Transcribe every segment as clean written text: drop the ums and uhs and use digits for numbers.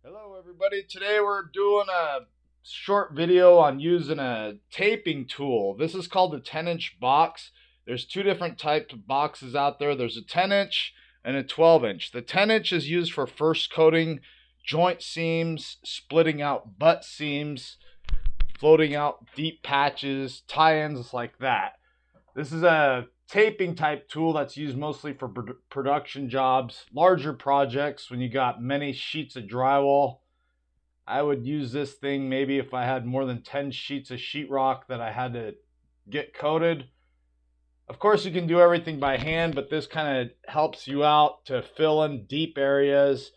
Hello everybody, today we're doing a short video on using a taping tool. This is called the 10-inch box. There's two different types of boxes out there. There's a 10-inch and a 12-inch. The 10-inch is used for first coating joint seams, splitting out butt seams, floating out deep patches, tie-ins like that. This is a taping type tool that's used mostly for production jobs, larger projects when you got many sheets of drywall. I would use this thing maybe if I had more than 10 sheets of sheetrock that I had to get coated. Of course, you can do everything by hand, but this kind of helps you out to fill in deep areas.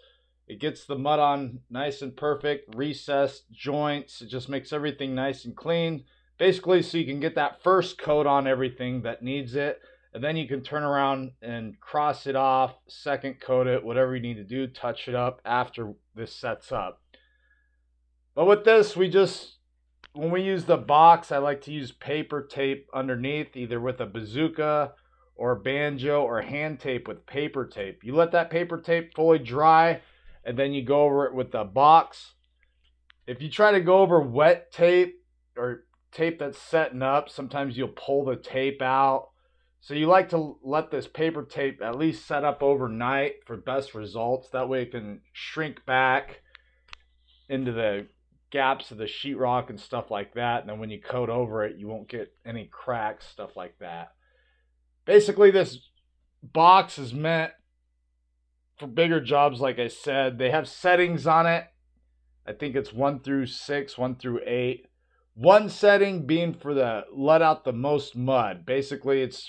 It gets the mud on nice and perfect, recessed joints. It just makes everything nice and clean. Basically, so you can get that first coat on everything that needs it, and then you can turn around and cross it off, second coat it, whatever you need to do, touch it up after this sets up. But with this, when we use the box, I like to use paper tape underneath, either with a bazooka or banjo or hand tape with paper tape. You let that paper tape fully dry, and then you go over it with the box. If you try to go over wet tape or tape that's setting up, sometimes you'll pull the tape out. So you like to let this paper tape at least set up overnight for best results. That way it can shrink back into the gaps of the sheetrock and stuff like that. And then when you coat over it, you won't get any cracks, stuff like that. Basically, this box is meant for bigger jobs, like I said. They have settings on it. I think it's 1 through 6, 1 through 8. One setting being for the let out the most mud. Basically, it's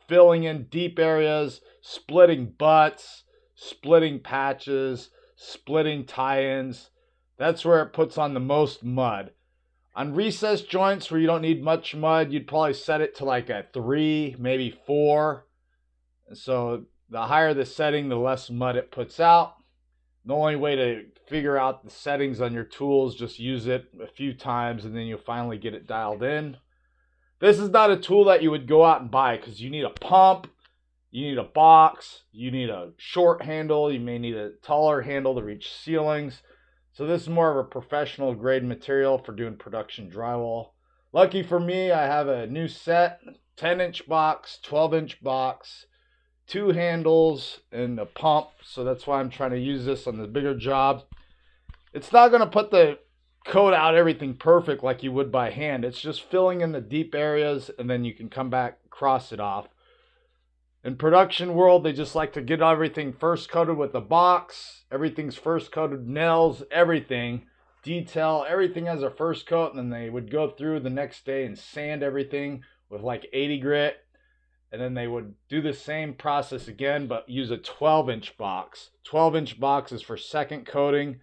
filling in deep areas, splitting butts, splitting patches, splitting tie-ins. That's where it puts on the most mud. On recessed joints where you don't need much mud, you'd probably set it to like a 3, maybe 4. And so the higher the setting, the less mud it puts out. The only way to figure out the settings on your tools, just use it a few times and then you'll finally get it dialed in. This is not a tool that you would go out and buy because you need a pump, you need a box, you need a short handle, you may need a taller handle to reach ceilings. So this is more of a professional grade material for doing production drywall. Lucky for me, I have a new set, 10-inch box, 12-inch box, 2 handles and a pump, so that's why I'm trying to use this on the bigger job. It's not going to put the coat out everything perfect like you would by hand. It's just filling in the deep areas and then you can come back, cross it off. In production world, they just like to get everything first coated with a box. Everything's first coated, nails, everything, detail, everything has a first coat, and then they would go through the next day and sand everything with like 80 grit. And then they would do the same process again, but use a 12-inch box. 12-inch box is for second coating.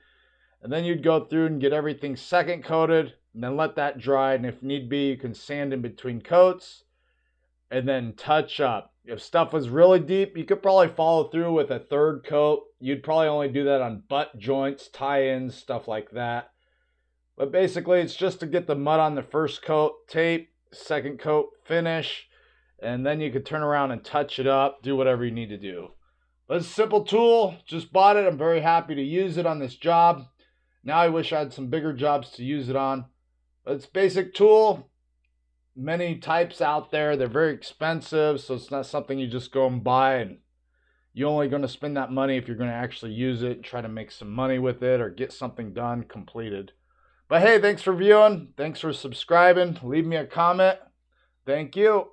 And then you'd go through and get everything second coated, and then let that dry. And if need be, you can sand in between coats and then touch up. If stuff was really deep, you could probably follow through with a third coat. You'd probably only do that on butt joints, tie-ins, stuff like that. But basically, it's just to get the mud on the first coat, tape, second coat, finish. And then you could turn around and touch it up, do whatever you need to do. But it's a simple tool, just bought it. I'm very happy to use it on this job. Now I wish I had some bigger jobs to use it on. But it's a basic tool. Many types out there. They're very expensive, so it's not something you just go and buy. And you're only going to spend that money if you're going to actually use it and try to make some money with it or get something done, completed. But hey, thanks for viewing. Thanks for subscribing. Leave me a comment. Thank you.